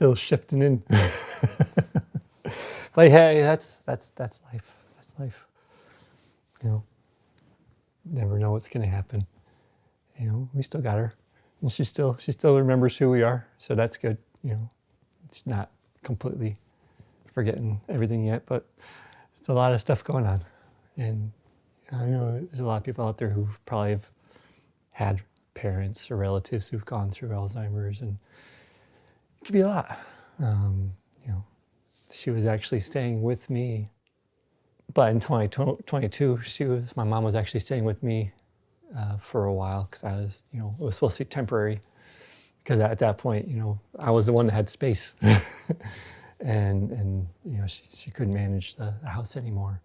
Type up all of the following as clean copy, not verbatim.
still shifting in. But hey, that's life. That's life. You know, never know what's gonna happen. You know, we still got her, and she still remembers who we are, so that's good. You know, it's not completely forgetting everything yet, but still a lot of stuff going on. And I know there's a lot of people out there who probably have had parents or relatives who've gone through Alzheimer's, and it could be a lot. You know, she was actually staying with me, but in 2022, my mom was actually staying with me for a while, because I was, you know, it was supposed to be temporary, because at that point, you know, I was the one that had space. and you know, she couldn't manage the house anymore,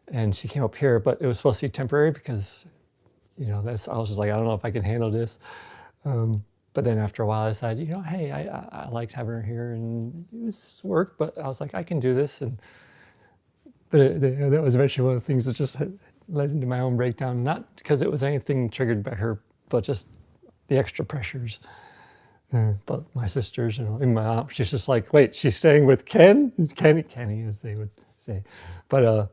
and she came up here, but it was supposed to be temporary because, you know, I was just like, I don't know if I can handle this. But then after a while, I decided, you know, hey, I liked having her here, and it was work, but I was like, I can do this. But that was eventually one of the things that just led into my own breakdown, not because it was anything triggered by her, but just the extra pressures. But my sisters, you know, and my mom, she's just like, wait, she's staying with Ken? It's Kenny, as they would say. But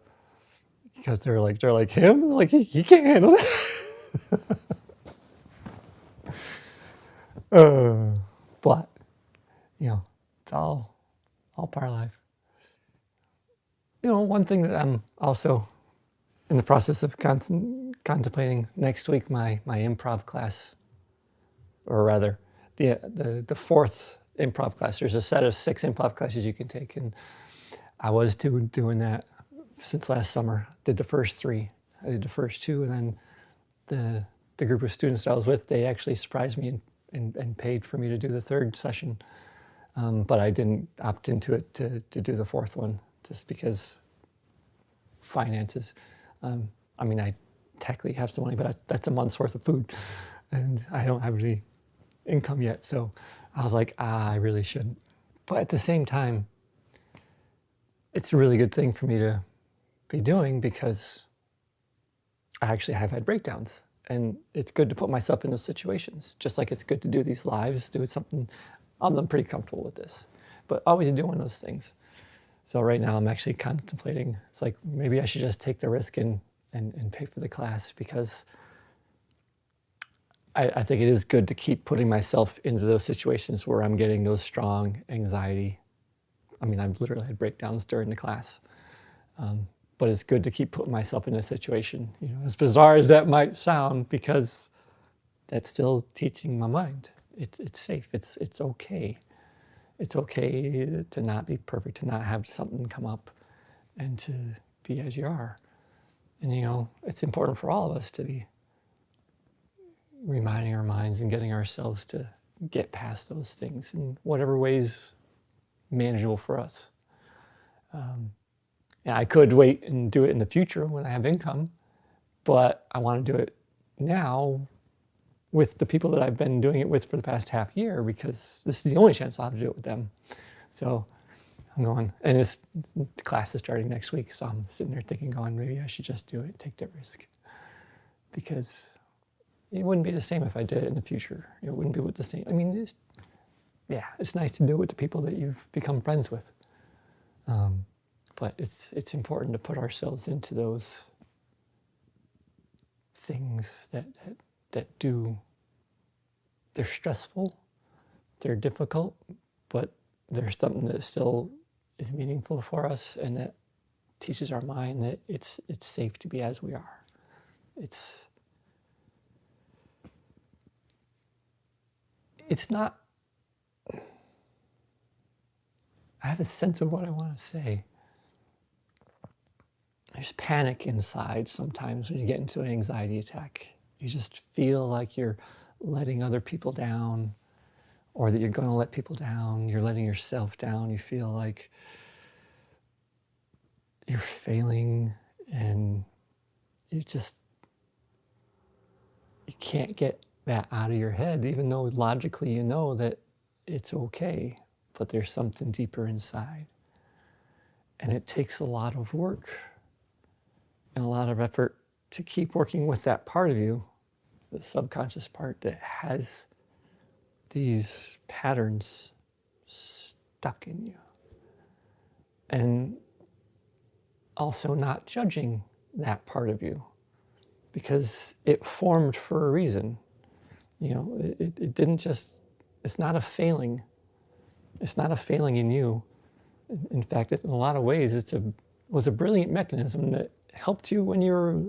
because they're like him? It's like, he can't handle it. But, you know, it's all part of life. You know, one thing that I'm also in the process of contemplating next week, my improv class, or rather, the fourth improv class. There's a set of 6 improv classes you can take, and I was doing that since last summer. Did the first 3. I did the first 2, and then the group of students I was with, they actually surprised me and paid for me to do the 3rd session. But I didn't opt into it to do the 4th one, just because finances. I mean, I technically have some money, but that's a month's worth of food, and I don't have any income yet. So I was like, I really shouldn't. But at the same time, it's a really good thing for me to be doing, because I actually have had breakdowns, and it's good to put myself in those situations, just like it's good to do these lives, do something. I'm pretty comfortable with this, but always doing those things. So right now I'm actually contemplating, it's like, maybe I should just take the risk and pay for the class, because I think it is good to keep putting myself into those situations where I'm getting those strong anxiety. I mean, I've literally had breakdowns during the class. But it's good to keep putting myself in a situation, you know, as bizarre as that might sound, because that's still teaching my mind. It's safe. It's okay. It's okay to not be perfect, to not have something come up, and to be as you are. And, you know, it's important for all of us to be reminding our minds and getting ourselves to get past those things in whatever ways manageable for us. Yeah, I could wait and do it in the future when I have income, but I want to do it now with the people that I've been doing it with for the past half year, because this is the only chance I'll have to do it with them. So I'm going, and the class is starting next week, so I'm sitting there thinking, maybe I should just do it, take the risk, because it wouldn't be the same if I did it in the future. It wouldn't be with the same. I mean, it's nice to do it with the people that you've become friends with. But it's important to put ourselves into those things that they're stressful, they're difficult, but there's something that still is meaningful for us, and that teaches our mind that it's safe to be as we are. It's not, I have a sense of what I want to say. There's panic inside sometimes when you get into an anxiety attack. You just feel like you're letting other people down, or that you're going to let people down. You're letting yourself down. You feel like you're failing, and you can't get that out of your head, even though logically you know that it's okay, but there's something deeper inside. And it takes a lot of work and a lot of effort to keep working with that part of you, the subconscious part that has these patterns stuck in you. And also not judging that part of you, because it formed for a reason. You know, it didn't just, it's not a failing. It's not a failing in you. In fact, in a lot of ways, was a brilliant mechanism that helped you when you were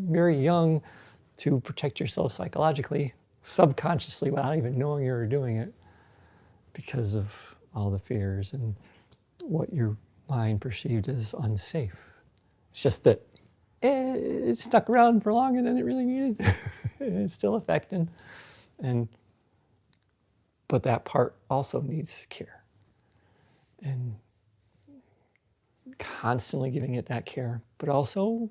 very young to protect yourself psychologically, subconsciously, without even knowing you were doing it, because of all the fears and what your mind perceived as unsafe. It's just that it stuck around for longer than it really needed. It's still affecting. But that part also needs care. And constantly giving it that care, but also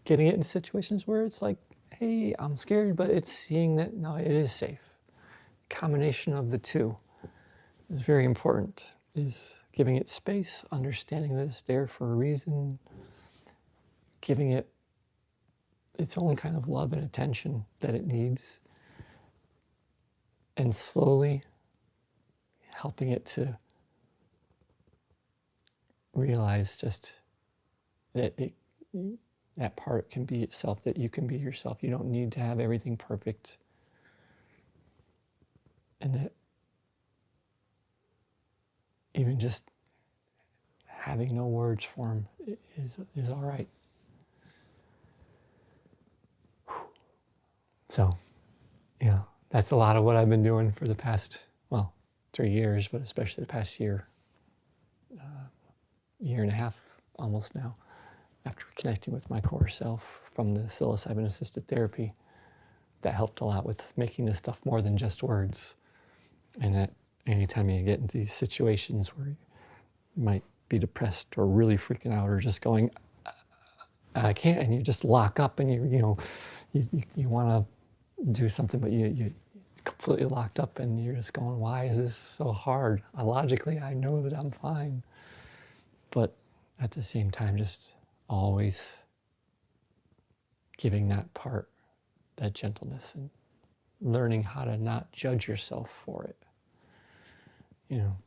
getting it in situations where it's like, hey, I'm scared, but it's seeing that, no, it is safe. Combination of the two is very important, is giving it space, understanding that it's there for a reason, giving it its own kind of love and attention that it needs, and slowly helping it to realize just that that part can be itself, that you can be yourself. You don't need to have everything perfect. And that even just having no words for them is all right. So, yeah, that's a lot of what I've been doing for the past, 3 years, but especially the past year and a half almost now, after connecting with my core self from the psilocybin-assisted therapy. That helped a lot with making this stuff more than just words. And that anytime you get into these situations where you might be depressed or really freaking out or just going, I can't, and you just lock up and you want to do something, but you completely locked up and you're just going, why is this so hard? Logically, I know that I'm fine. But at the same time, just always giving that part, that gentleness, and learning how to not judge yourself for it. You know,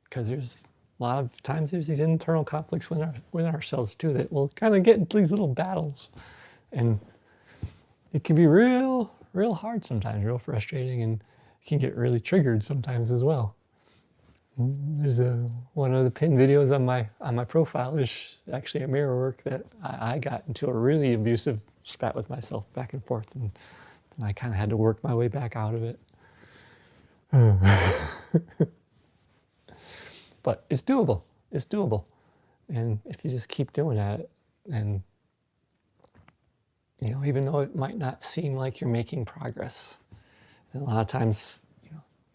because there's a lot of times there's these internal conflicts with ourselves too that will kind of get into these little battles, and it can be real hard sometimes, real frustrating, and can get really triggered sometimes as well. There's one of the pinned videos on my profile is actually a mirror work that I got into a really abusive spat with myself back and forth, and I kind of had to work my way back out of it. But it's doable. It's doable. And if you just keep doing that, and even though it might not seem like you're making progress, and a lot of times,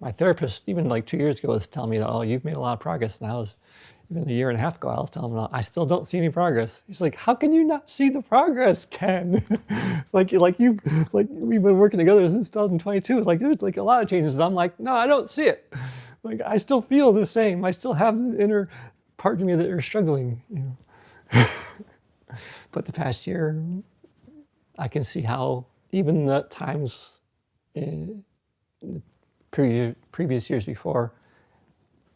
my therapist, even like 2 years ago, was telling me that, oh, you've made a lot of progress. And I was, even a year and a half ago, I was telling him, I still don't see any progress. He's like, how can you not see the progress, Ken? like we've been working together since 2022. It's like, there's like a lot of changes. I'm like, no, I don't see it. Like, I still feel the same. I still have the inner part of me that are struggling, But the past year, I can see how even the times previous years before,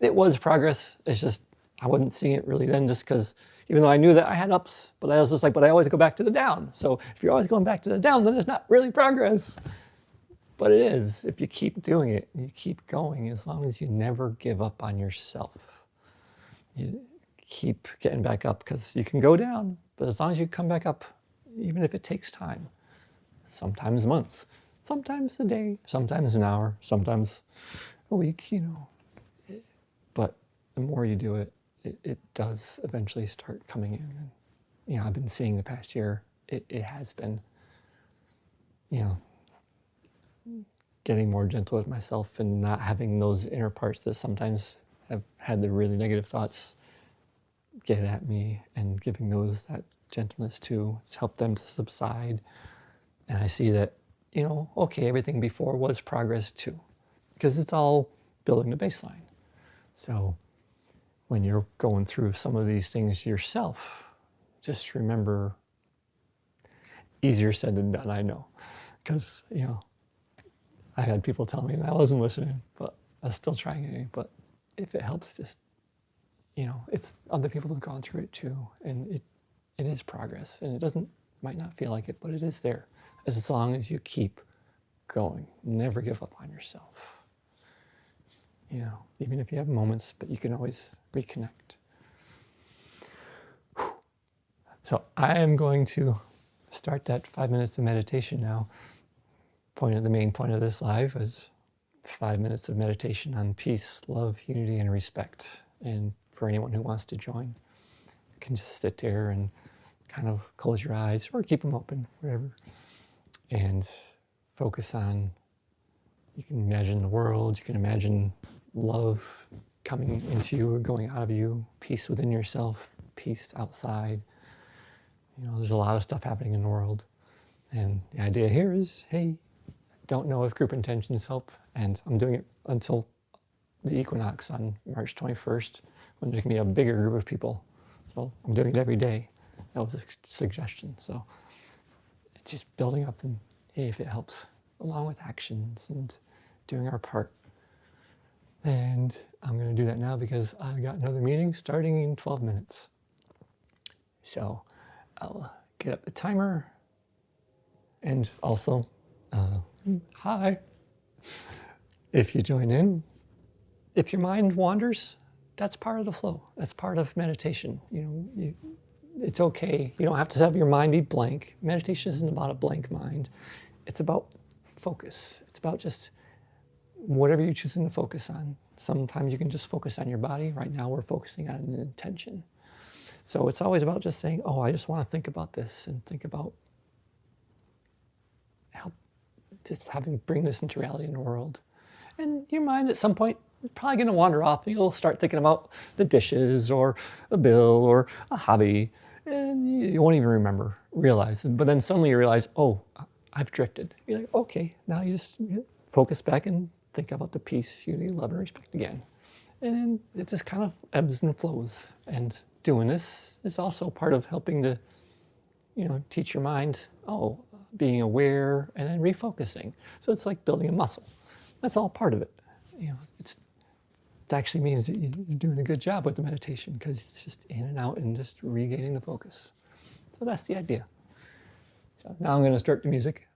it was progress. It's just I wasn't seeing it really then, just because even though I knew that I had ups, but I was just like, but I always go back to the down. So if you're always going back to the down, then it's not really progress. But it is if you keep doing it and you keep going, as long as you never give up on yourself. You keep getting back up, because you can go down, but as long as you come back up, even if it takes time, sometimes months, sometimes a day, sometimes an hour, sometimes a week, But the more you do it, it does eventually start coming in. And, I've been seeing the past year, it has been, getting more gentle with myself and not having those inner parts that sometimes have had the really negative thoughts get at me, and giving those that gentleness too. It's helped them to subside. And I see that, okay, everything before was progress too, because it's all building the baseline. So when you're going through some of these things yourself, just remember, easier said than done, I know, because, I had people tell me and I wasn't listening, but I was still trying it. But if it helps, just, it's other people have gone through it too, and it is progress, and it might not feel like it, but it is there, as long as you keep going. Never give up on yourself. Even if you have moments, but you can always reconnect. So I am going to start that 5 minutes of meditation now. The main point of this live is 5 minutes of meditation on peace, love, unity, and respect. And for anyone who wants to join, you can just sit there and kind of close your eyes or keep them open, whatever, and focus on, you can imagine the world, you can imagine love coming into you or going out of you, peace within yourself, peace outside. There's a lot of stuff happening in the world. And the idea here is, hey, don't know if group intentions help, and I'm doing it until the equinox on March 21st, when there's gonna be a bigger group of people. So I'm doing it every day. That was a suggestion. So it's just building up, and hey, if it helps, along with actions and doing our part. And I'm gonna do that now because I've got another meeting starting in 12 minutes. So I'll get up the timer, and also, hi, if you join in. If your mind wanders, that's part of the flow. That's part of meditation. It's okay. You don't have to have your mind be blank. Meditation isn't about a blank mind. It's about focus. It's about just whatever you're choosing to focus on. Sometimes you can just focus on your body. Right now we're focusing on an intention. So it's always about just saying, oh, I just want to think about this, and think about bring this into reality in the world. And your mind at some point is probably going to wander off. You'll start thinking about the dishes or a bill or a hobby, and you won't even realize it. But then suddenly you realize, oh, I've drifted. You're like, okay, now you just focus back and think about the peace, unity, love, and respect again. And it just kind of ebbs and flows. And doing this is also part of helping to, teach your mind, being aware and then refocusing. So it's like building a muscle. That's all part of it. It actually means that you're doing a good job with the meditation, because it's just in and out and just regaining the focus. So that's the idea. So now I'm going to start the music.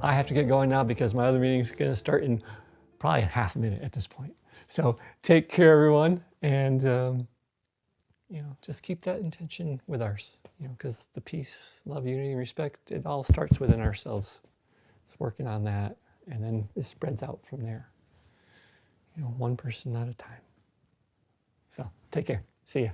I have to get going now because my other meeting is going to start in probably half a minute at this point. So take care, everyone, and just keep that intention with ours. Because the peace, love, unity, respect, it all starts within ourselves. It's working on that, and then it spreads out from there. One person at a time. So take care. See ya.